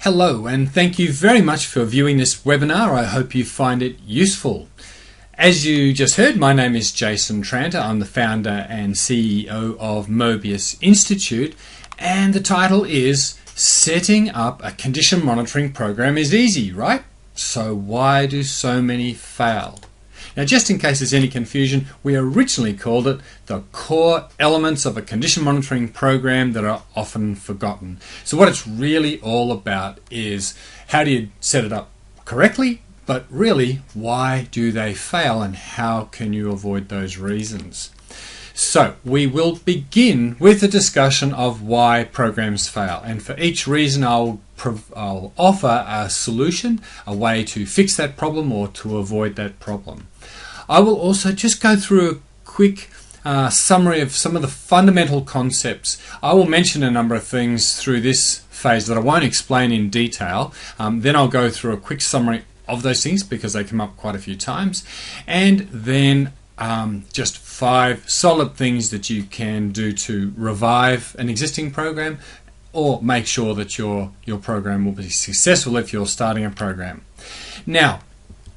Hello, and thank you very much for viewing this webinar. I hope you find it useful. As you just heard, my name is Jason Tranter. I'm the founder and CEO of Mobius Institute, and the title is Setting Up a Condition Monitoring Program is Easy, right? So why do so many fail? Now, just in case there's any confusion, we originally called it the core elements of a condition monitoring program that are often forgotten. So what it's really all about is how do you set it up correctly, but really why do they fail and how can you avoid those reasons? So we will begin with a discussion of why programs fail, and for each reason I'll offer a solution, a way to fix that problem or to avoid that problem. I will also just go through a quick summary of some of the fundamental concepts. I will mention a number of things through this phase that I won't explain in detail. Then I'll go through a quick summary of those things because they come up quite a few times, and then just 5 solid things that you can do to revive an existing program or make sure that your program will be successful if you're starting a program. Now,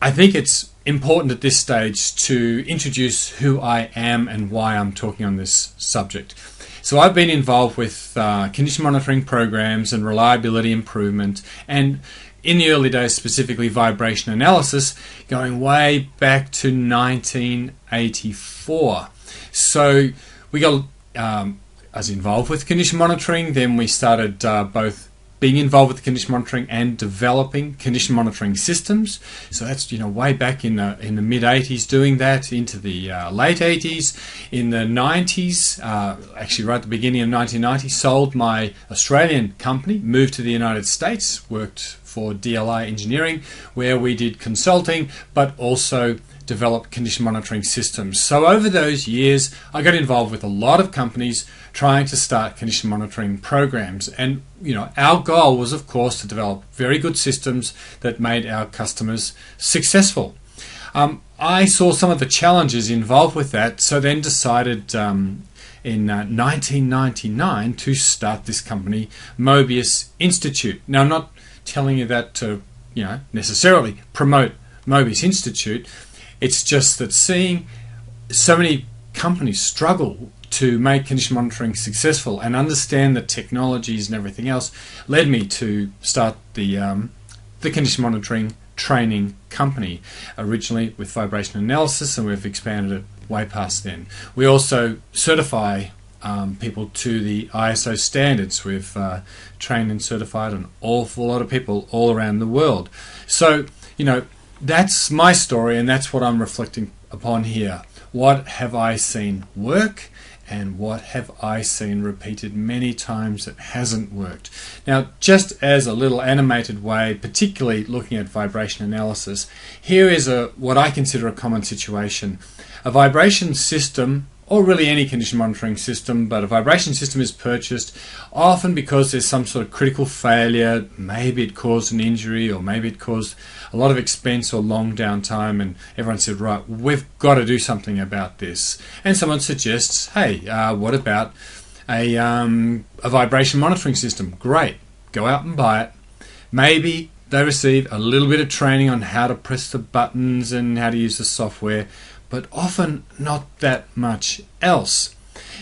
I think it's important at this stage to introduce who I am and why I'm talking on this subject. So I've been involved with condition monitoring programs and reliability improvement, and in the early days specifically vibration analysis, going way back to 1984. So we got I was involved with condition monitoring, then we started both being involved with condition monitoring and developing condition monitoring systems. So that's way back in the mid 80s doing that, into the late 80s. In the 90s, actually right at the beginning of 1990, sold my Australian company, moved to the United States, worked for DLI Engineering, where we did consulting, but also developed condition monitoring systems. So over those years, I got involved with a lot of companies trying to start condition monitoring programs. And our goal was, of course, to develop very good systems that made our customers successful. I saw some of the challenges involved with that, so then decided in 1999 to start this company, Mobius Institute. Now, I'm not telling you that to necessarily promote Mobius Institute. It's just that seeing so many companies struggle to make condition monitoring successful and understand the technologies and everything else led me to start the condition monitoring training company, originally with vibration analysis, and we've expanded it way past then. We also certify people to the ISO standards. We've trained and certified an awful lot of people all around the world. So, that's my story, and that's what I'm reflecting upon here. What have I seen work, and what have I seen repeated many times that hasn't worked? Now, just as a little animated way, particularly looking at vibration analysis, here is what I consider a common situation. A vibration system, or really any condition monitoring system, but a vibration system is purchased often because there's some sort of critical failure. Maybe it caused an injury, or maybe it caused a lot of expense or long downtime, and everyone said, right, we've got to do something about this. And someone suggests, hey, what about a vibration monitoring system? Great, go out and buy it. Maybe they receive a little bit of training on how to press the buttons and how to use the software, but often not that much else.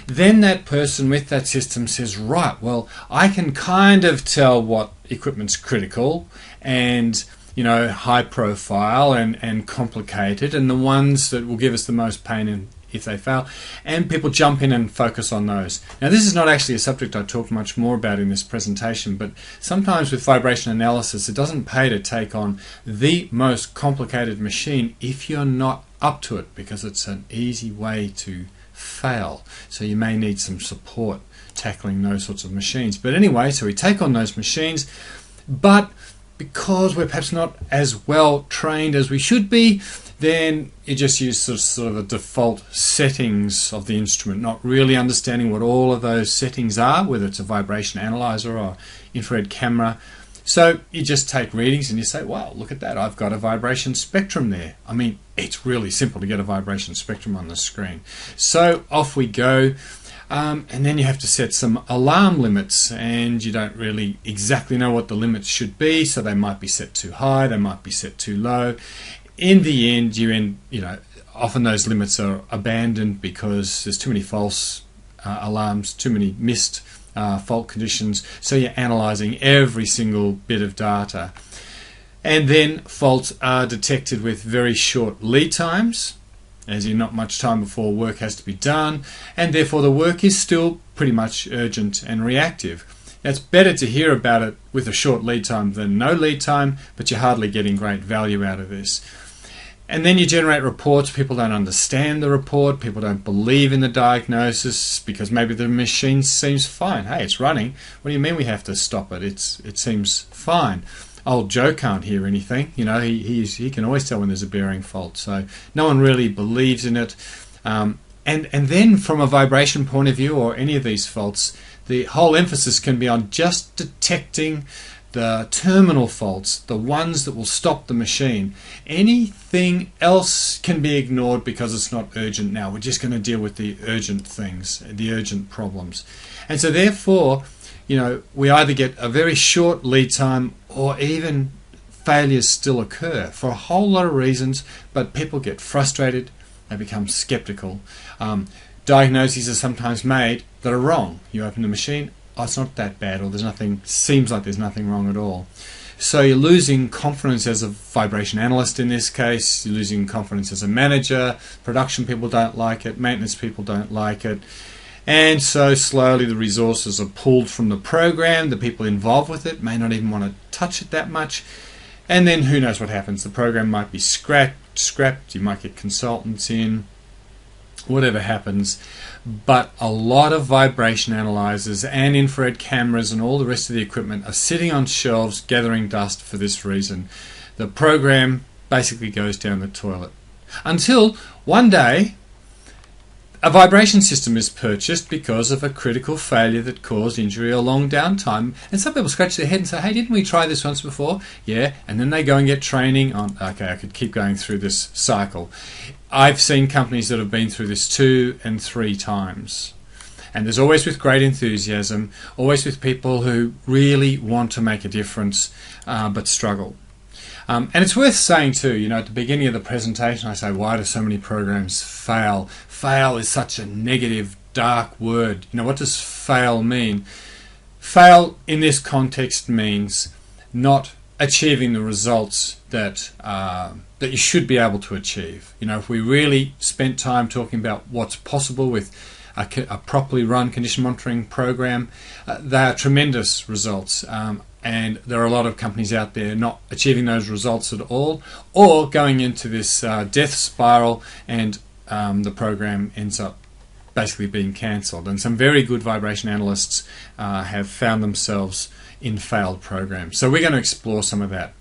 Then that person with that system says, right, well, I can kind of tell what equipment's critical and high profile and complicated, and the ones that will give us the most pain if they fail, and people jump in and focus on those. Now, this is not actually a subject I talk much more about in this presentation, but sometimes with vibration analysis it doesn't pay to take on the most complicated machine if you're not up to it, because it's an easy way to fail. So you may need some support tackling those sorts of machines. But anyway, so we take on those machines, but because we're perhaps not as well trained as we should be, then you just use sort of the default settings of the instrument, not really understanding what all of those settings are, whether it's a vibration analyzer or infrared camera. So you just take readings and you say, wow, look at that, I've got a vibration spectrum there. I mean, it's really simple to get a vibration spectrum on the screen. So off we go. And then you have to set some alarm limits, and you don't really exactly know what the limits should be, so they might be set too high, they might be set too low. In the end, often those limits are abandoned because there's too many false alarms, too many missed fault conditions, so you're analysing every single bit of data. And then faults are detected with very short lead times, as in not much time before work has to be done, and therefore the work is still pretty much urgent and reactive. Now, it's better to hear about it with a short lead time than no lead time, but you're hardly getting great value out of this. And then you generate reports. People don't understand the report, people don't believe in the diagnosis because maybe the machine seems fine. Hey, it's running. What do you mean we have to stop it? It seems fine. Old Joe can't hear anything. He can always tell when there's a bearing fault. So no one really believes in it. And then from a vibration point of view, or any of these faults, the whole emphasis can be on just detecting the terminal faults, the ones that will stop the machine. Anything else can be ignored because it's not urgent now. We're just going to deal with the urgent things, the urgent problems. And so therefore, we either get a very short lead time, or even failures still occur for a whole lot of reasons, but people get frustrated, they become skeptical. Diagnoses are sometimes made that are wrong. You open the machine, oh, it's not that bad, or seems like there's nothing wrong at all. So you're losing confidence as a vibration analyst in this case, you're losing confidence as a manager, production people don't like it, maintenance people don't like it. And so slowly the resources are pulled from the program. The people involved with it may not even want to touch it that much. And then who knows what happens. The program might be scrapped. You might get consultants in. Whatever happens. But a lot of vibration analyzers and infrared cameras and all the rest of the equipment are sitting on shelves gathering dust for this reason. The program basically goes down the toilet. Until one day, a vibration system is purchased because of a critical failure that caused injury or long downtime. And some people scratch their head and say, hey, didn't we try this once before? Yeah, and then they go and get training on, okay, I could keep going through this cycle. I've seen companies that have been through this 2 and 3 times. And there's always with great enthusiasm, always with people who really want to make a difference but struggle. And it's worth saying too, at the beginning of the presentation I say, why do so many programs fail? Fail is such a negative, dark word. What does fail mean? Fail in this context means not achieving the results that you should be able to achieve. If we really spent time talking about what's possible with a properly run condition monitoring program, they are tremendous results. And there are a lot of companies out there not achieving those results at all, or going into this death spiral, and the program ends up basically being cancelled. And some very good vibration analysts have found themselves in failed programs. So we're going to explore some of that.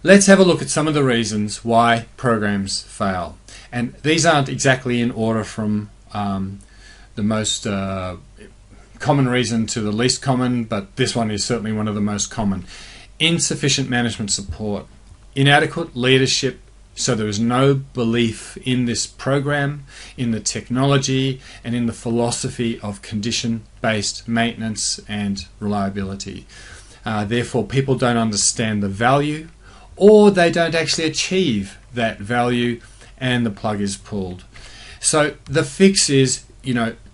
Let's have a look at some of the reasons why programs fail. And these aren't exactly in order from the most common reason to the least common, but this one is certainly one of the most common. Insufficient management support, inadequate leadership, so there is no belief in this program, in the technology, and in the philosophy of condition-based maintenance and reliability. Therefore, people don't understand the value, or they don't actually achieve that value, and the plug is pulled. So the fix is,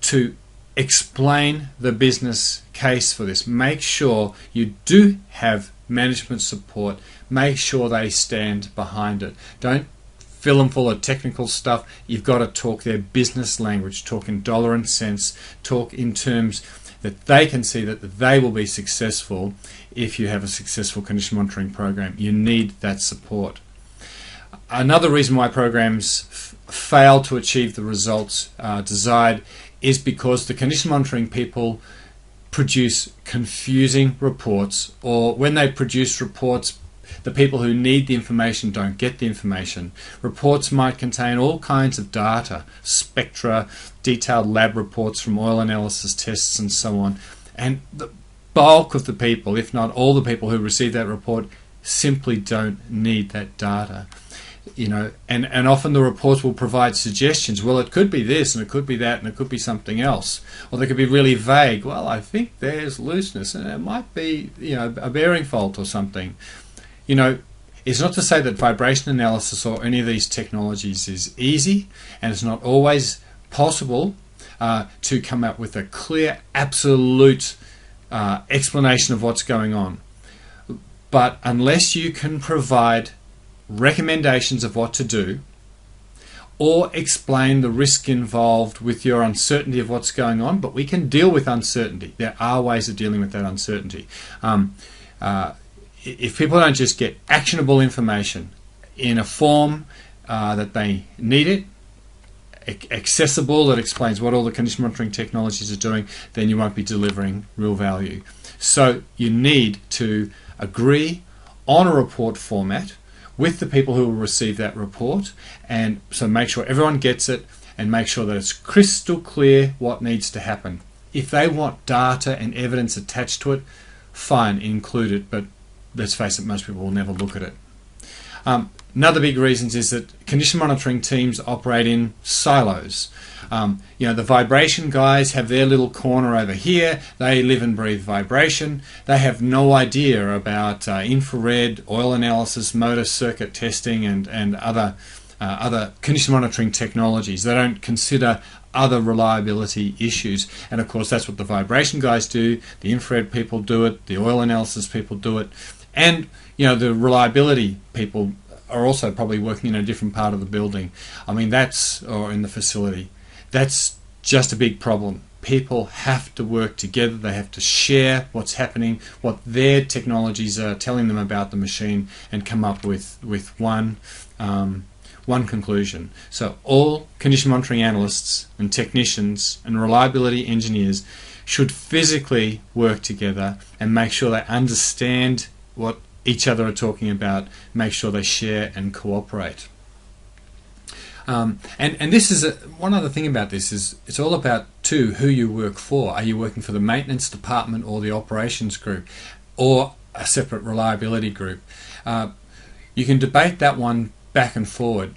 to explain the business case for this. Make sure you do have management support. Make sure they stand behind it. Don't fill them full of technical stuff. You've got to talk their business language, talk in dollar and cents, talk in terms that they can see that they will be successful if you have a successful condition monitoring program. You need that support. Another reason why programs fail to achieve the results desired is because the condition monitoring people produce confusing reports, or when they produce reports, the people who need the information don't get the information. Reports might contain all kinds of data, spectra, detailed lab reports from oil analysis tests and so on, and the bulk of the people, if not all the people who receive that report, simply don't need that data. and often the reports will provide suggestions. Well, it could be this, and it could be that, and it could be something else. Or they could be really vague. Well, I think there's looseness, and it might be, a bearing fault or something. It's not to say that vibration analysis or any of these technologies is easy, and it's not always possible to come up with a clear, absolute explanation of what's going on. But unless you can provide recommendations of what to do, or explain the risk involved with your uncertainty of what's going on, but we can deal with uncertainty. There are ways of dealing with that uncertainty. If people don't just get actionable information in a form that they need it, accessible, that explains what all the condition monitoring technologies are doing, then you won't be delivering real value. So you need to agree on a report format with the people who will receive that report, and so make sure everyone gets it and make sure that it's crystal clear what needs to happen. If they want data and evidence attached to it, fine, include it, but let's face it, most people will never look at it. Another big reason is that condition monitoring teams operate in silos. The vibration guys have their little corner over here. They live and breathe vibration. They have no idea about infrared, oil analysis, motor circuit testing, and other condition monitoring technologies. They don't consider other reliability issues. And of course, that's what the vibration guys do. The infrared people do it. The oil analysis people do it. And the reliability people are also probably working in a different part of the building. Or in the facility. That's just a big problem. People have to work together. They have to share what's happening, what their technologies are telling them about the machine, and come up with one conclusion. So all condition monitoring analysts and technicians and reliability engineers should physically work together and make sure they understand what each other are talking about, make sure they share and cooperate. And this is one other thing about this is it's all about too who you work for. Are you working for the maintenance department or the operations group, or a separate reliability group? You can debate that one back and forward.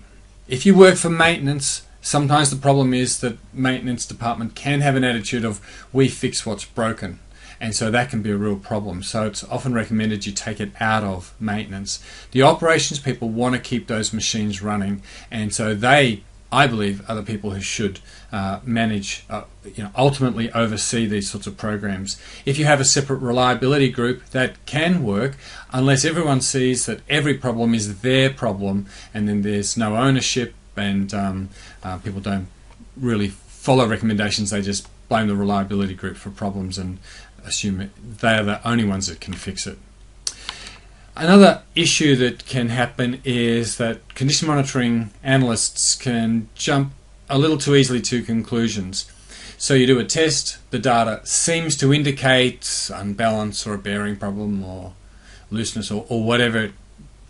If you work for maintenance, sometimes the problem is that maintenance department can have an attitude of we fix what's broken. And so that can be a real problem. So it's often recommended you take it out of maintenance. The operations people want to keep those machines running, and so they, I believe, are the people who should manage, ultimately oversee these sorts of programs. If you have a separate reliability group, that can work, unless everyone sees that every problem is their problem, and then there's no ownership, and people don't really follow recommendations. They just blame the reliability group for problems and assume they are the only ones that can fix it. Another issue that can happen is that condition monitoring analysts can jump a little too easily to conclusions. So you do a test, the data seems to indicate unbalance or a bearing problem or looseness or whatever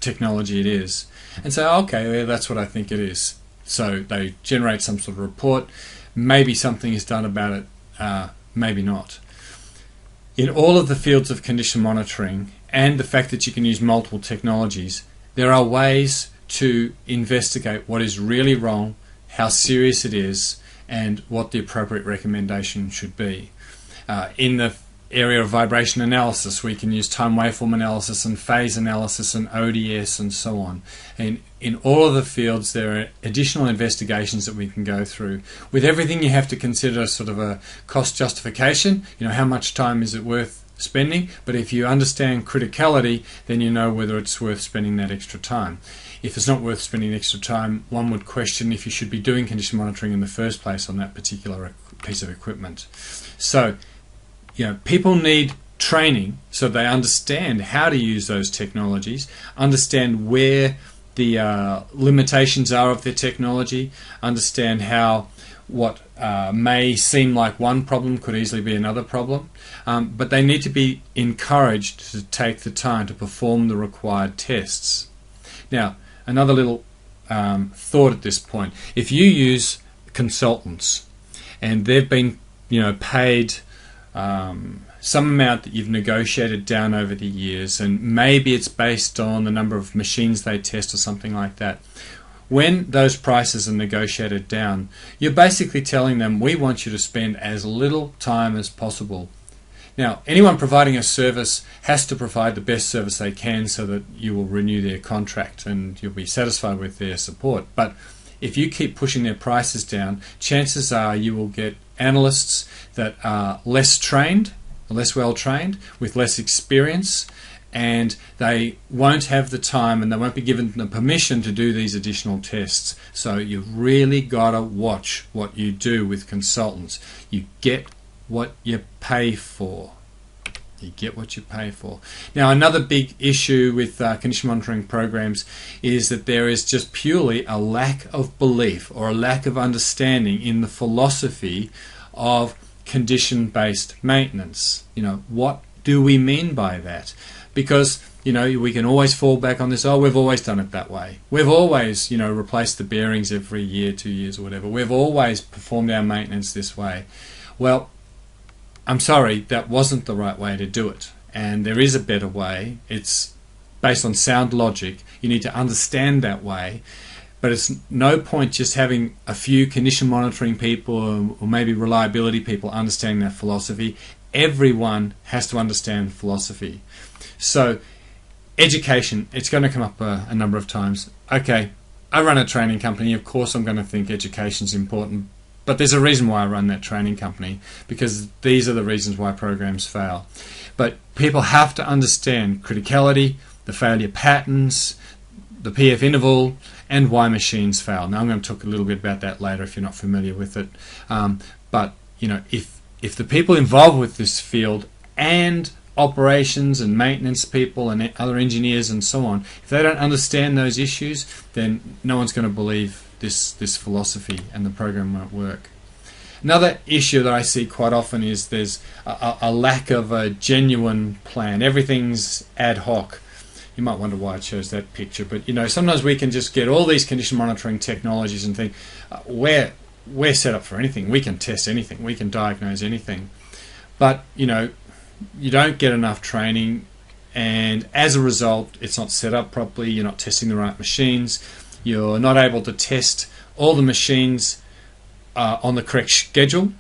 technology it is, and say, okay, well, that's what I think it is. So they generate some sort of report. Maybe something is done about it, maybe not. In all of the fields of condition monitoring, and the fact that you can use multiple technologies, there are ways to investigate what is really wrong, how serious it is, and what the appropriate recommendation should be. In the area of vibration analysis, we can use time waveform analysis and phase analysis and ODS and so on. And in all of the fields, there are additional investigations that we can go through. With everything, you have to consider sort of a cost justification. How much time is it worth spending? But if you understand criticality, then you know whether it's worth spending that extra time. If it's not worth spending extra time, one would question if you should be doing condition monitoring in the first place on that particular piece of equipment. So, people need training so they understand how to use those technologies, understand where the limitations are of their technology, understand how what may seem like one problem could easily be another problem, but they need to be encouraged to take the time to perform the required tests. Now, another little thought at this point. If you use consultants and they've been paid some amount that you've negotiated down over the years, and maybe it's based on the number of machines they test or something like that. when those prices are negotiated down, you're basically telling them, we want you to spend as little time as possible. Now, anyone providing a service has to provide the best service they can so that you will renew their contract and you'll be satisfied with their support. But if you keep pushing their prices down, chances are you will get analysts that are less trained, less well trained, with less experience, and they won't have the time and they won't be given the permission to do these additional tests. So you've really got to watch what you do with consultants. You get what you pay for. You get what you pay for. Now, another big issue with condition monitoring programs is that there is just purely a lack of belief or a lack of understanding in the philosophy of condition-based maintenance. What do we mean by that? Because we can always fall back on this, we've always done it that way. We've always, replaced the bearings every year, 2 years or whatever. We've always performed our maintenance this way. Well, I'm sorry, that wasn't the right way to do it. And there is a better way. It's based on sound logic. You need to understand that way. But it's no point just having a few condition monitoring people or maybe reliability people understanding that philosophy. Everyone has to understand philosophy. So, education, it's going to come up a number of times. Okay, I run a training company. Of course I'm going to think education's important. But there's a reason why I run that training company, because these are the reasons why programs fail. But people have to understand criticality, the failure patterns, the PF interval, and why machines fail. Now I'm going to talk a little bit about that later if you're not familiar with it. But if the people involved with this field and operations and maintenance people and other engineers and so on, if they don't understand those issues, then no one's going to believe this philosophy and the program won't work. Another issue that I see quite often is there's a lack of a genuine plan. Everything's ad hoc. You might wonder why I chose that picture, but sometimes we can just get all these condition monitoring technologies and think we're set up for anything. We can test anything. We can diagnose anything. But you don't get enough training, and as a result, it's not set up properly. You're not testing the right machines. You're not able to test all the machines on the correct schedule,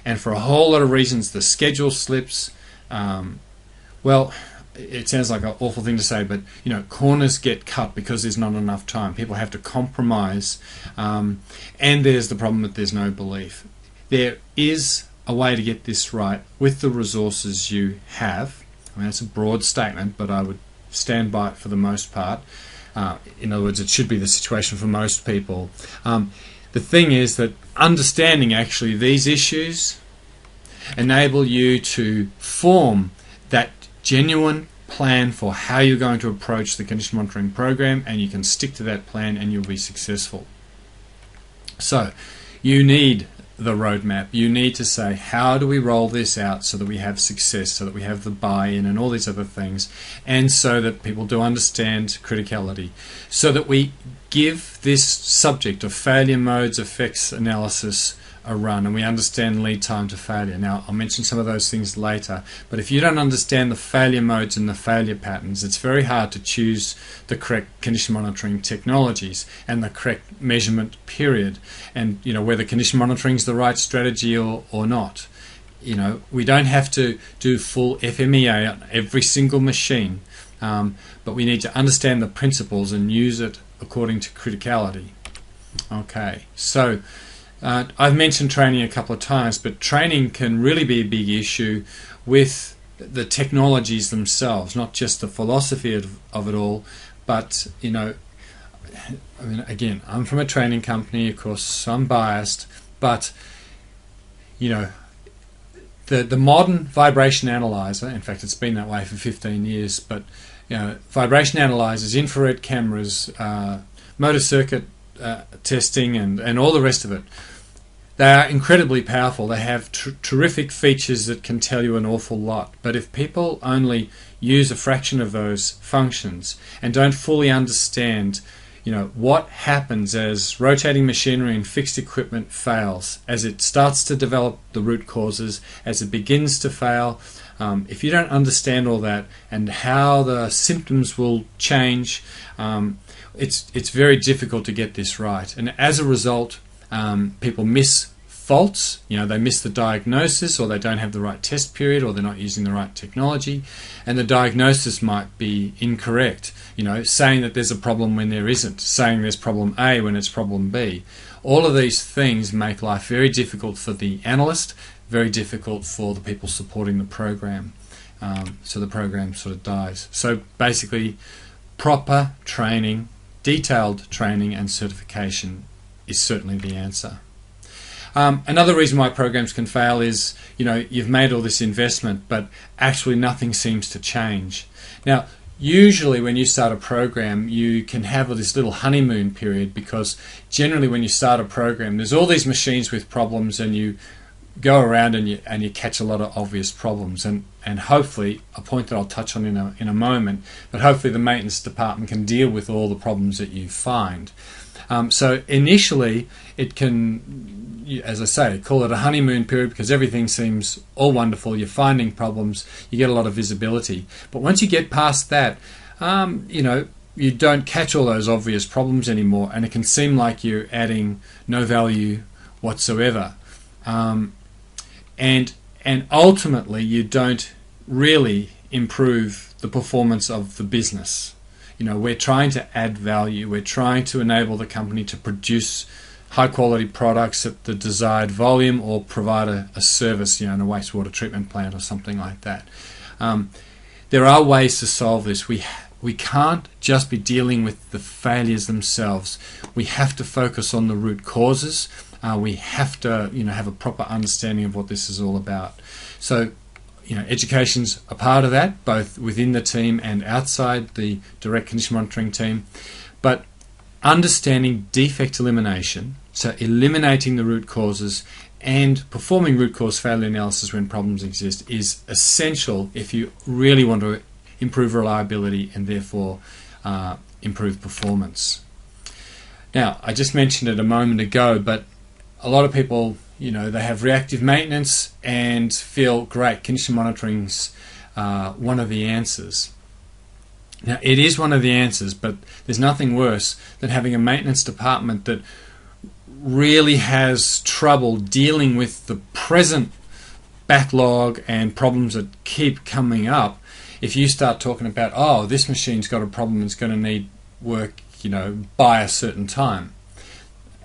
and for a whole lot of reasons the schedule slips. Well, it sounds like an awful thing to say, but corners get cut because there's not enough time. People have to compromise, and there's the problem that there's no belief. There is a way to get this right with the resources you have. I mean, it's a broad statement, but I would stand by it for the most part. In other words, it should be the situation for most people. The thing is that understanding actually these issues enable you to form that genuine plan for how you're going to approach the condition monitoring program, and you can stick to that plan and you'll be successful. So you need the roadmap. You need to say, how do we roll this out so that we have success, so that we have the buy-in and all these other things, and so that people do understand criticality, so that we give this subject of failure modes effects analysis a run, and we understand lead time to failure. Now, I'll mention some of those things later, but if you don't understand the failure modes and the failure patterns, it's very hard to choose the correct condition monitoring technologies and the correct measurement period, and whether condition monitoring is the right strategy or not. We don't have to do full FMEA on every single machine, but we need to understand the principles and use it according to criticality. Okay, so I've mentioned training a couple of times, but training can really be a big issue with the technologies themselves, not just the philosophy of it all, but again, I'm from a training company, of course, so I'm biased, but the modern vibration analyzer, in fact it's been that way for 15 years, but vibration analyzers, infrared cameras, motor circuit testing and all the rest of it, they are incredibly powerful. They have terrific features that can tell you an awful lot, but if people only use a fraction of those functions and don't fully understand what happens as rotating machinery and fixed equipment fails, as it starts to develop the root causes, as it begins to fail, if you don't understand all that and how the symptoms will change, it's very difficult to get this right, and as a result, people miss faults. They miss the diagnosis, or they don't have the right test period, or they're not using the right technology, and the diagnosis might be incorrect. Saying that there's a problem when there isn't, saying there's problem A when it's problem B. All of these things make life very difficult for the analyst, very difficult for the people supporting the program. So the program sort of dies. So basically, proper training, detailed training and certification is certainly the answer. Another reason why programs can fail is, you've made all this investment, but actually nothing seems to change. Now, usually when you start a program, you can have this little honeymoon period, because generally when you start a program, there's all these machines with problems, and you go around and you catch a lot of obvious problems, and hopefully, a point that I'll touch on in a moment, but hopefully the maintenance department can deal with all the problems that you find. So initially, it can, as I say, call it a honeymoon period, because everything seems all wonderful. You're finding problems, you get a lot of visibility. But once you get past that, you don't catch all those obvious problems anymore, and it can seem like you're adding no value whatsoever. And ultimately, you don't really improve the performance of the business. We're trying to add value. We're trying to enable the company to produce high-quality products at the desired volume, or provide a service, in a wastewater treatment plant or something like that. There are ways to solve this. We can't just be dealing with the failures themselves. We have to focus on the root causes. We have to, have a proper understanding of what this is all about. So, education's a part of that, both within the team and outside the direct condition monitoring team. But understanding defect elimination, so eliminating the root causes and performing root cause failure analysis when problems exist, is essential if you really want to improve reliability and therefore improve performance. Now, I just mentioned it a moment ago, but a lot of people, they have reactive maintenance and feel, great, condition monitoring's one of the answers. Now, it is one of the answers, but there's nothing worse than having a maintenance department that really has trouble dealing with the present backlog and problems that keep coming up. If you start talking about, this machine's got a problem, it's going to need work, by a certain time.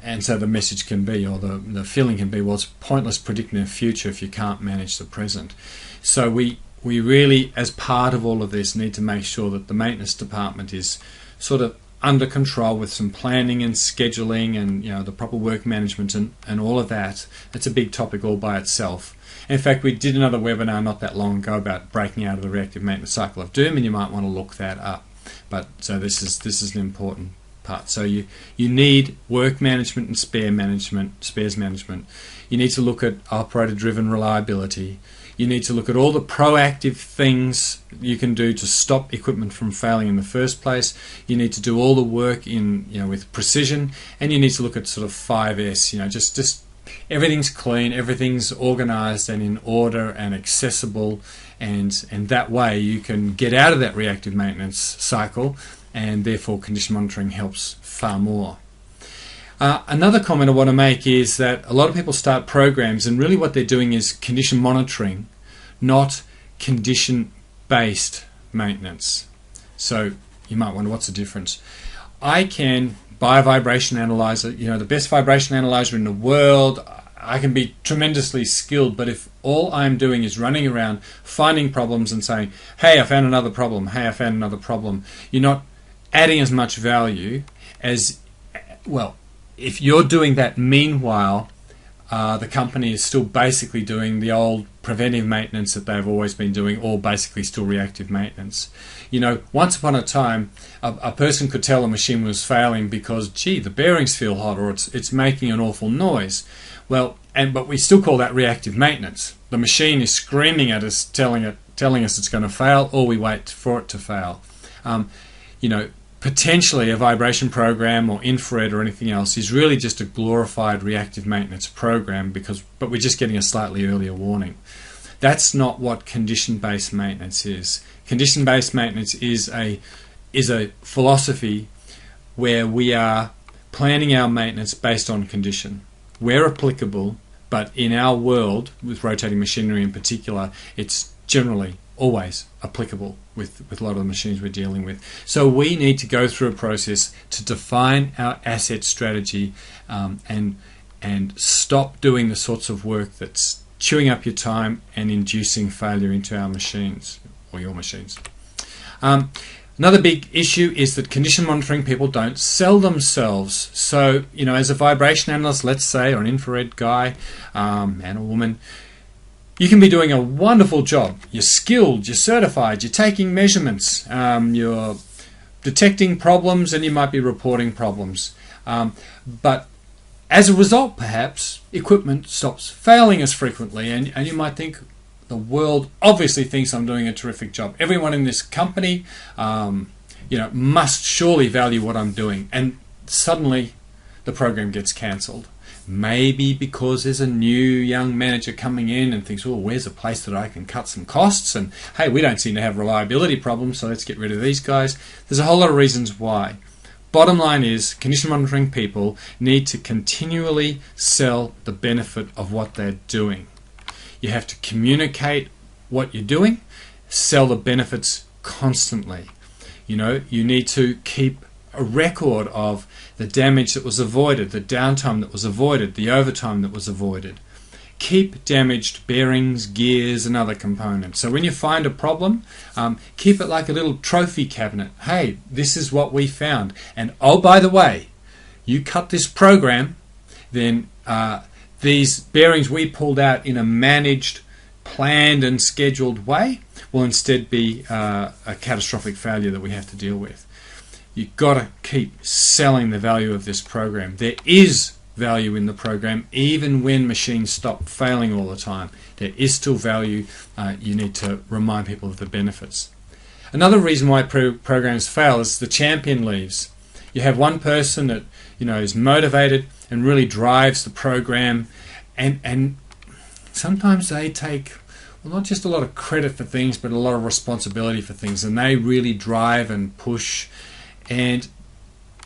And so the message can be, or the feeling can be, well, it's pointless predicting the future if you can't manage the present. So we really, as part of all of this, need to make sure that the maintenance department is sort of under control with some planning and scheduling and the proper work management and all of that. It's a big topic all by itself. In fact, we did another webinar not that long ago about breaking out of the reactive maintenance cycle of doom, and you might want to look that up. But so this is an important part. So you need work management and spares management. You need to look at operator-driven reliability. You need to look at all the proactive things you can do to stop equipment from failing in the first place. You need to do all the work in with precision, and you need to look at sort of 5S. Just everything's clean, everything's organised and in order and accessible, and that way you can get out of that reactive maintenance cycle, and therefore condition monitoring helps far more. Another comment I want to make is that a lot of people start programs, and really what they're doing is condition monitoring, not condition-based maintenance. So you might wonder, what's the difference? I can buy a vibration analyzer, the best vibration analyzer in the world. I can be tremendously skilled, but if all I'm doing is running around finding problems and saying, hey, I found another problem, hey, I found another problem, you're not adding as much value as, well, if you're doing that meanwhile, the company is still basically doing the old preventive maintenance that they've always been doing, or basically still reactive maintenance. Once upon a time, a person could tell a machine was failing because, gee, the bearings feel hot, or it's making an awful noise. Well, but we still call that reactive maintenance. The machine is screaming at us, telling us it's going to fail, or we wait for it to fail. Potentially a vibration program or infrared or anything else is really just a glorified reactive maintenance program, but we're just getting a slightly earlier warning. That's not what condition-based maintenance is. Condition-based maintenance is a philosophy where we are planning our maintenance based on condition. Where applicable, but in our world, with rotating machinery in particular, it's generally always applicable with a lot of the machines we're dealing with. So we need to go through a process to define our asset strategy and stop doing the sorts of work that's chewing up your time and inducing failure into our machines, or your machines. Another big issue is that condition monitoring people don't sell themselves. So, as a vibration analyst, let's say, or an infrared guy, man or woman, you can be doing a wonderful job. You're skilled, you're certified, you're taking measurements, you're detecting problems, and you might be reporting problems. But as a result, perhaps, equipment stops failing as frequently, and you might think, the world obviously thinks I'm doing a terrific job. Everyone in this company, must surely value what I'm doing. And suddenly, the program gets cancelled. Maybe because there's a new young manager coming in and thinks, where's a place that I can cut some costs? And hey, we don't seem to have reliability problems, so let's get rid of these guys. There's a whole lot of reasons why. Bottom line is, condition monitoring people need to continually sell the benefit of what they're doing. You have to communicate what you're doing, sell the benefits constantly. You need to keep a record of the damage that was avoided, the downtime that was avoided, the overtime that was avoided. Keep damaged bearings, gears, and other components. So when you find a problem, keep it like a little trophy cabinet. Hey, this is what we found. And oh, by the way, you cut this program, then these bearings we pulled out in a managed, planned and scheduled way will instead be a catastrophic failure that we have to deal with. You've got to keep selling the value of this program. There is value in the program even when machines stop failing all the time. There is still value. You need to remind people of the benefits. Another reason why programs fail is the champion leaves. You have one person that is motivated and really drives the program, and sometimes they take not just a lot of credit for things, but a lot of responsibility for things, and they really drive and push, and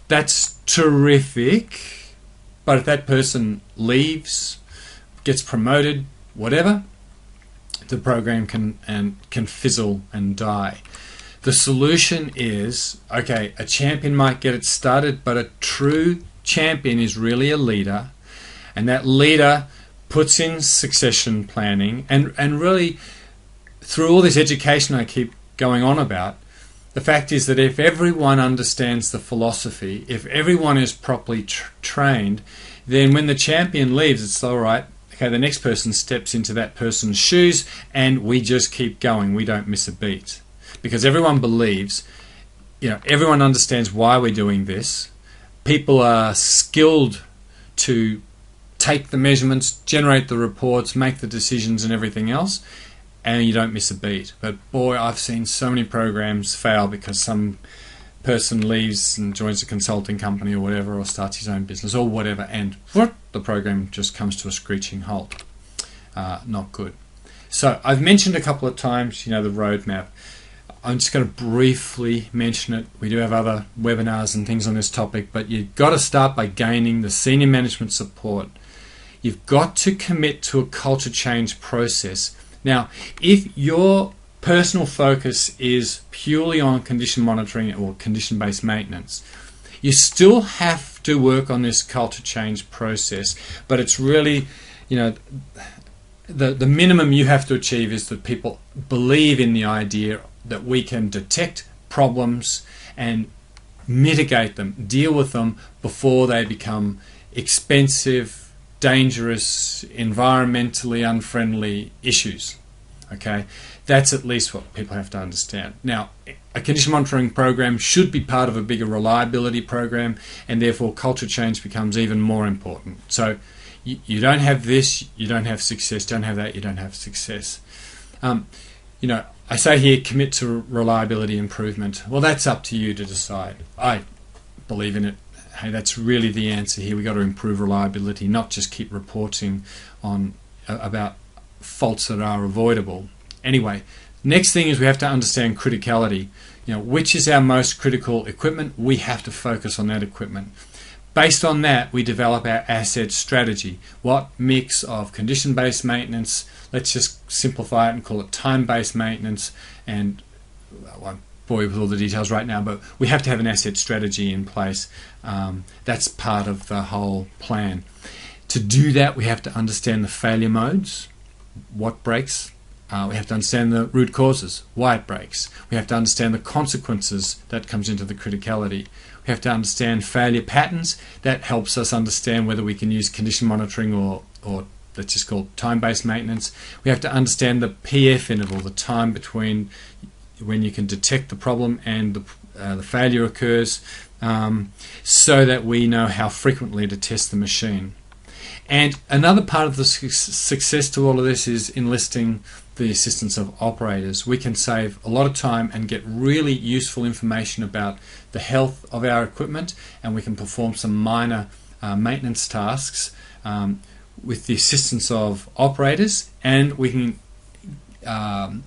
that's terrific. But if that person leaves, gets promoted, whatever, the program can fizzle and die. The solution is, okay, a champion might get it started, but a true champion is really a leader, and that leader puts in succession planning, and really through all this education I keep going on about, the fact is that if everyone understands the philosophy, if everyone is properly trained, then when the champion leaves, it's all right. Okay, the next person steps into that person's shoes, and we just keep going. We don't miss a beat. Because everyone believes, everyone understands why we're doing this. People are skilled to take the measurements, generate the reports, make the decisions and everything else, and you don't miss a beat. But boy, I've seen so many programs fail because some person leaves and joins a consulting company or whatever, or starts his own business or whatever, and the program just comes to a screeching halt. Not good. So I've mentioned a couple of times, the roadmap. I'm just going to briefly mention it. We do have other webinars and things on this topic, but you've got to start by gaining the senior management support. You've got to commit to a culture change process. Now, if your personal focus is purely on condition monitoring or condition-based maintenance, you still have to work on this culture change process, but it's really, the minimum you have to achieve is that people believe in the idea that we can detect problems and mitigate them, deal with them before they become expensive, dangerous, environmentally unfriendly issues. Okay, that's at least what people have to understand. Now, a condition monitoring program should be part of a bigger reliability program, and therefore culture change becomes even more important. So you don't have this, you don't have success. Don't have that, you don't have success. I say here, commit to reliability improvement. Well, that's up to you to decide. I believe in it. Hey, that's really the answer here. We've got to improve reliability, not just keep reporting on about faults that are avoidable. Anyway, next thing is we have to understand criticality. which is our most critical equipment. We have to focus on that equipment. Based on that, we develop our asset strategy. What mix of condition-based maintenance, let's just simplify it and call it time-based maintenance, and I won't bore you with all the details right now, but we have to have an asset strategy in place. That's part of the whole plan. To do that, we have to understand the failure modes, what breaks. We have to understand the root causes, why it breaks. We have to understand the consequences that comes into the criticality. We have to understand failure patterns. That helps us understand whether we can use condition monitoring or let's just call it time-based maintenance. We have to understand the PF interval, the time between when you can detect the problem and the failure occurs, so that we know how frequently to test the machine. And another part of the success to all of this is enlisting the assistance of operators. We can save a lot of time and get really useful information about the health of our equipment, and we can perform some minor maintenance tasks with the assistance of operators, and we can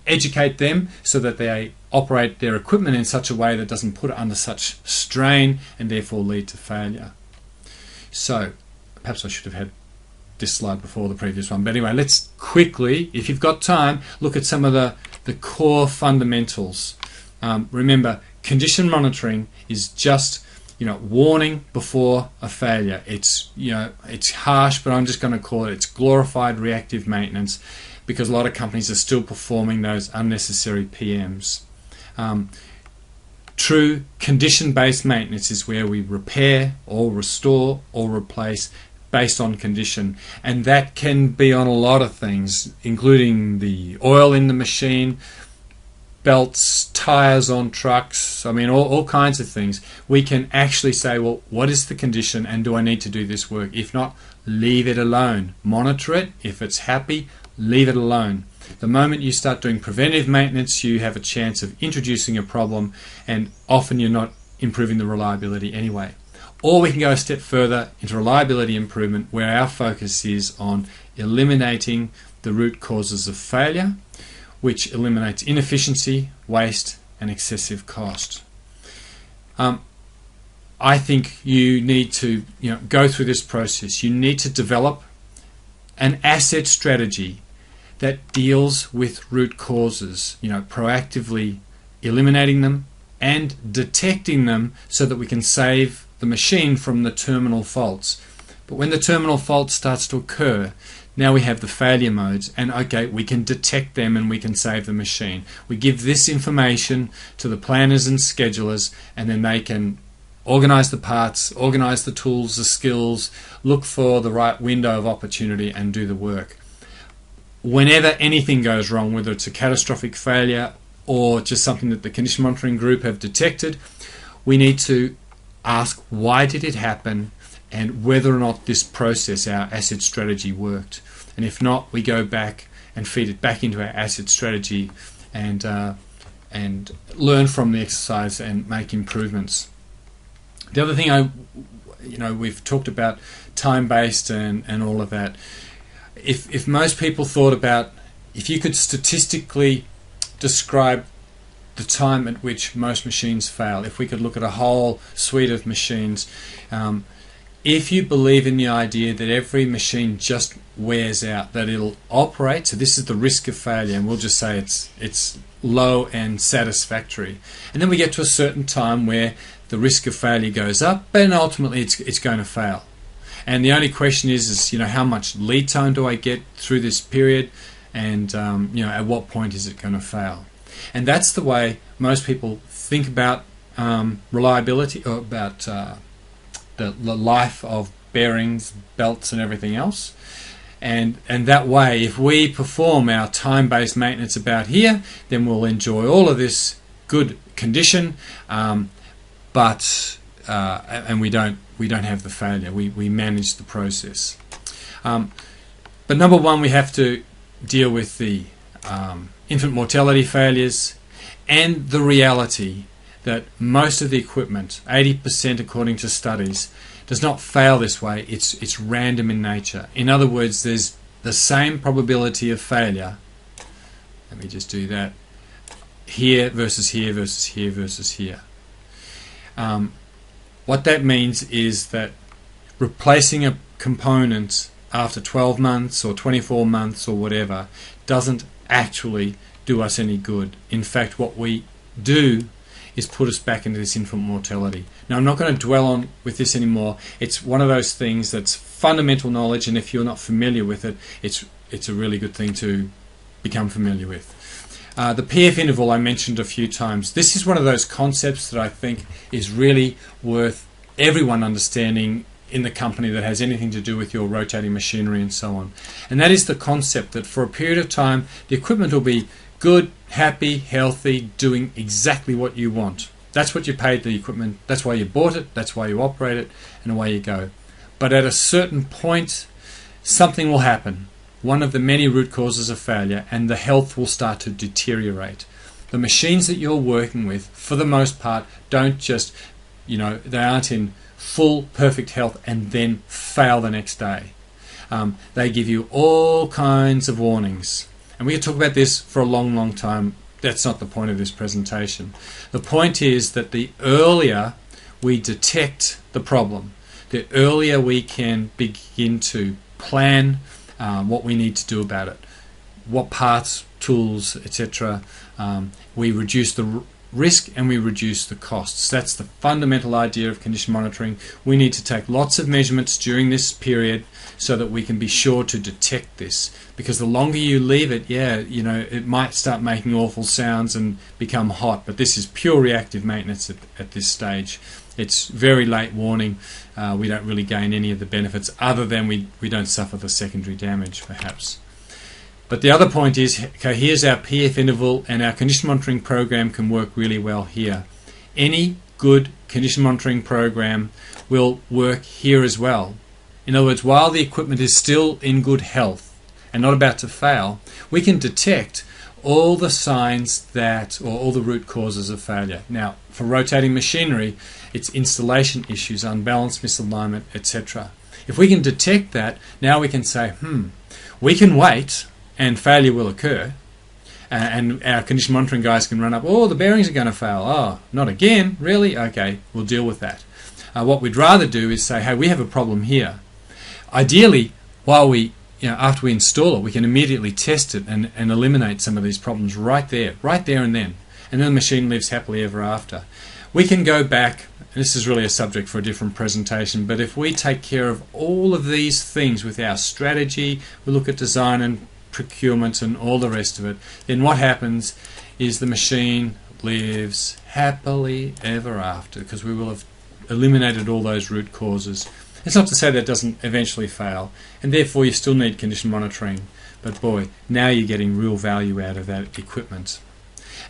educate them so that they operate their equipment in such a way that doesn't put it under such strain and therefore lead to failure. So perhaps I should have had this slide before the previous one, but anyway, let's quickly, if you've got time, look at some of the core fundamentals. Remember, condition monitoring is just warning before a failure. It's it's harsh, but I'm just going to call it's glorified reactive maintenance, because a lot of companies are still performing those unnecessary PMs. True condition-based maintenance is where we repair or restore or replace based on condition, and that can be on a lot of things, including the oil in the machine, belts, tires on trucks, all kinds of things. We can actually say, well, what is the condition and do I need to do this work? If not, leave it alone. Monitor it. If it's happy, leave it alone. The moment you start doing preventive maintenance, you have a chance of introducing a problem, and often you're not improving the reliability anyway. Or we can go a step further into reliability improvement, where our focus is on eliminating the root causes of failure, which eliminates inefficiency, waste, and excessive cost. I think you need to go through this process. You need to develop an asset strategy that deals with root causes, proactively eliminating them and detecting them so that we can save the machine from the terminal faults. But when the terminal fault starts to occur, now we have the failure modes, and okay, we can detect them and we can save the machine. We give this information to the planners and schedulers, and then they can organize the parts, organize the tools, the skills, look for the right window of opportunity and do the work. Whenever anything goes wrong, whether it's a catastrophic failure or just something that the condition monitoring group have detected, we need to ask why did it happen and whether or not this process, our asset strategy, worked. And if not, we go back and feed it back into our asset strategy and learn from the exercise and make improvements. The other thing we've talked about time-based and all of that. If most people thought about, if you could statistically describe the time at which most machines fail, if we could look at a whole suite of machines, if you believe in the idea that every machine just wears out, that it'll operate, so this is the risk of failure, and we'll just say it's low and satisfactory, and then we get to a certain time where the risk of failure goes up, but ultimately it's going to fail. And the only question is how much lead time do I get through this period, and at what point is it going to fail? And that's the way most people think about reliability, or about the life of bearings, belts, and everything else. And that way, if we perform our time-based maintenance about here, then we'll enjoy all of this good condition, but we don't have the failure. We manage the process. But number one, we have to deal with the infant mortality failures and the reality that most of the equipment, 80% according to studies, does not fail this way. It's random in nature. In other words, there's the same probability of failure. Let me just do that. here versus here versus here versus here. What that means is that replacing a component after 12 months or 24 months or whatever doesn't actually do us any good. In fact, what we do is put us back into this infant mortality. Now, I'm not going to dwell on with this anymore. It's one of those things that's fundamental knowledge, and if you're not familiar with it, it's a really good thing to become familiar with. The PF interval I mentioned a few times. This is one of those concepts that I think is really worth everyone understanding in the company that has anything to do with your rotating machinery and so on. And that is the concept that for a period of time, the equipment will be good, happy, healthy, doing exactly what you want. That's what you paid the equipment, that's why you bought it, that's why you operate it, and away you go. But at a certain point, something will happen. One of the many root causes of failure, and the health will start to deteriorate. The machines that you're working with, for the most part, don't just, they aren't in full, perfect health and then fail the next day. They give you all kinds of warnings. And we could talk about this for a long, long time. That's not the point of this presentation. The point is that the earlier we detect the problem, the earlier we can begin to plan what we need to do about it, what parts, tools, etc. We reduce the risk and we reduce the costs. That's the fundamental idea of condition monitoring. We need to take lots of measurements during this period so that we can be sure to detect this, because the longer you leave it, it might start making awful sounds and become hot, but this is pure reactive maintenance at this stage. It's very late warning. We don't really gain any of the benefits other than we don't suffer the secondary damage perhaps. But the other point is, okay, here's our PF interval, and our condition monitoring program can work really well here. Any good condition monitoring program will work here as well. In other words, while the equipment is still in good health and not about to fail, we can detect all the signs or all the root causes of failure. Now, for rotating machinery, it's installation issues, unbalanced misalignment, etc. If we can detect that, now we can say, we can wait and failure will occur, and our condition monitoring guys can run up, the bearings are going to fail. Oh, not again, really? Okay, we'll deal with that. What we'd rather do is say, hey, we have a problem here. Ideally, after we install it, we can immediately test it and eliminate some of these problems right there and then the machine lives happily ever after. We can go back, and this is really a subject for a different presentation, but if we take care of all of these things with our strategy, we look at design and procurement and all the rest of it, then what happens is the machine lives happily ever after, because we will have eliminated all those root causes. It's not to say that it doesn't eventually fail, and therefore you still need condition monitoring, but boy, now you're getting real value out of that equipment.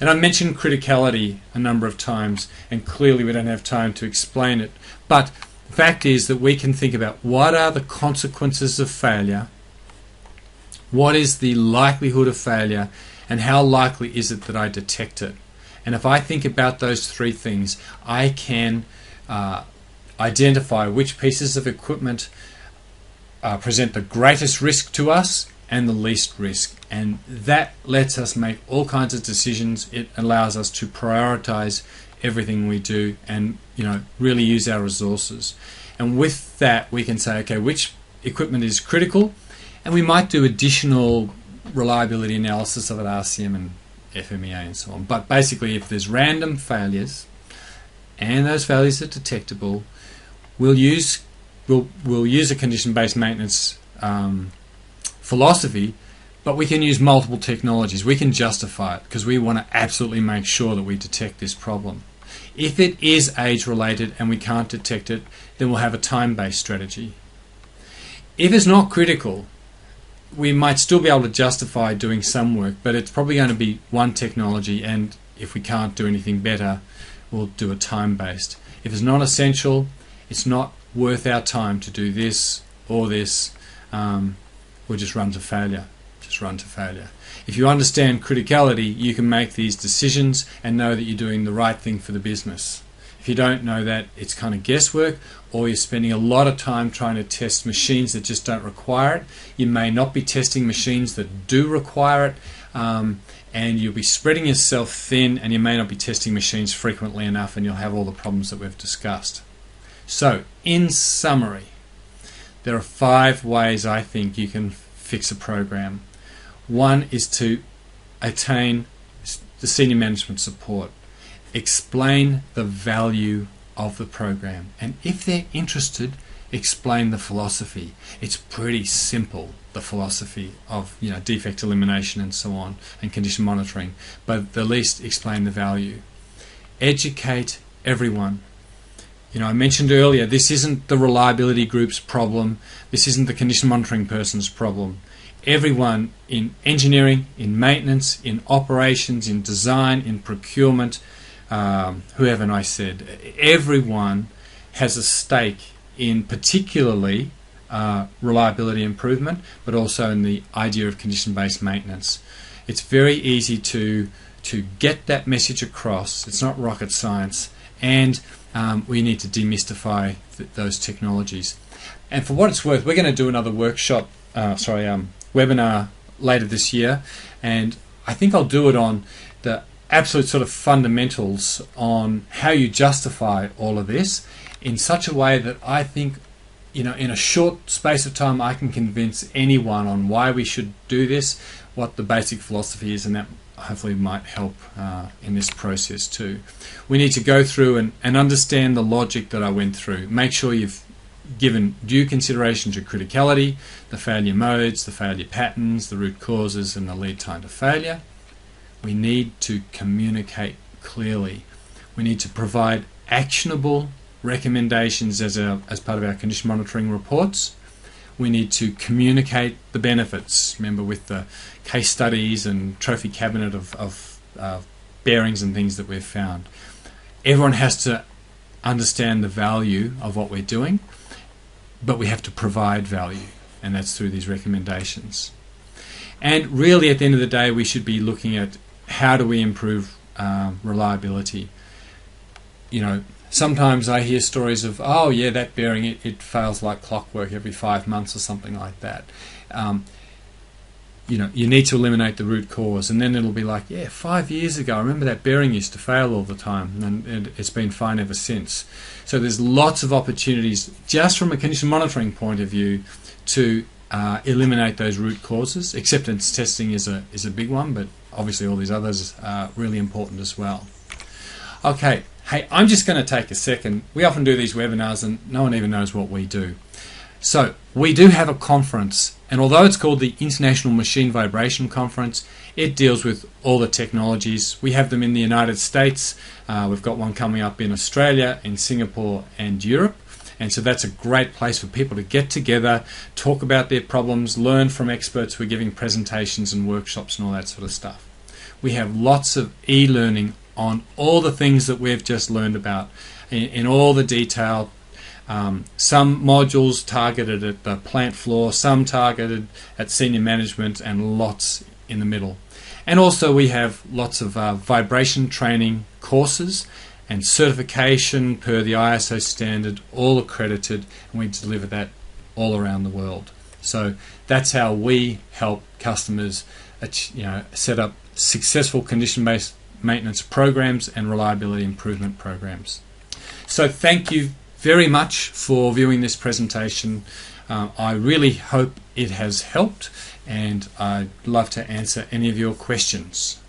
And I mentioned criticality a number of times, and clearly we don't have time to explain it, but the fact is that we can think about what are the consequences of failure, what is the likelihood of failure, and how likely is it that I detect it. And if I think about those three things, I can identify which pieces of equipment present the greatest risk to us and the least risk, and that lets us make all kinds of decisions. It allows us to prioritize everything we do and really use our resources. And with that we can say, okay, which equipment is critical, and we might do additional reliability analysis of it, RCM and FMEA and so on. But basically, if there's random failures and those failures are detectable, we'll use a condition-based maintenance philosophy, but we can use multiple technologies. We can justify it because we want to absolutely make sure that we detect this problem. If it is age-related and we can't detect it, then we'll have a time-based strategy. If it's not critical, we might still be able to justify doing some work, but it's probably going to be one technology, and if we can't do anything better, we'll do a time-based. If it's not essential, it's not worth our time to do this or this, we'll just run to failure. If you understand criticality, you can make these decisions and know that you're doing the right thing for the business. If you don't know that, it's kind of guesswork, or you're spending a lot of time trying to test machines that just don't require it. You may not be testing machines that do require it, and you'll be spreading yourself thin, and you may not be testing machines frequently enough, and you'll have all the problems that we've discussed. So, in summary, there are 5 ways I think you can fix a program. One is to attain the senior management support. Explain the value of the program, and if they're interested, explain the philosophy. It's pretty simple, the philosophy of defect elimination and so on, and condition monitoring, but at the least explain the value. Educate everyone. I mentioned earlier, this isn't the reliability group's problem, this isn't the condition monitoring person's problem. Everyone in engineering, in maintenance, in operations, in design, in procurement, who haven't I said, everyone has a stake in particularly reliability improvement, but also in the idea of condition-based maintenance. It's very easy to get that message across. It's not rocket science, and we need to demystify those technologies. And for what it's worth, we're going to do another workshop, webinar later this year, and I think I'll do it on the absolute sort of fundamentals on how you justify all of this in such a way that I think, in a short space of time, I can convince anyone on why we should do this, what the basic philosophy is, and that hopefully might help in this process too. We need to go through and understand the logic that I went through. Make sure you've given due consideration to criticality, the failure modes, the failure patterns, the root causes, and the lead time to failure. We need to communicate clearly. We need to provide actionable recommendations as part of our condition monitoring reports. We need to communicate the benefits. Remember, with the case studies and trophy cabinet of bearings and things that we've found. Everyone has to understand the value of what we're doing, but we have to provide value, and that's through these recommendations. And really, at the end of the day, we should be looking at how do we improve reliability. Sometimes I hear stories of, oh yeah, that bearing, it fails like clockwork every 5 months or something like that. You need to eliminate the root cause, and then it'll be like, yeah, 5 years ago, I remember that bearing used to fail all the time, and it's been fine ever since. So there's lots of opportunities, just from a condition monitoring point of view, to eliminate those root causes. Acceptance testing is a big one, but obviously all these others are really important as well. Okay, hey, I'm just going to take a second. We often do these webinars and no one even knows what we do. So we do have a conference, and although it's called the International Machine Vibration Conference, it deals with all the technologies. We have them in the United States. We've got one coming up in Australia, in Singapore and Europe. And so that's a great place for people to get together, talk about their problems, learn from experts who are giving presentations and workshops and all that sort of stuff. We have lots of e-learning on all the things that we've just learned about in all the detail. Some modules targeted at the plant floor, some targeted at senior management, and lots in the middle. And also we have lots of vibration training courses and certification per the ISO standard, all accredited, and we deliver that all around the world. So that's how we help customers set up successful condition-based maintenance programs and reliability improvement programs. So thank you very much for viewing this presentation. I really hope it has helped, and I'd love to answer any of your questions.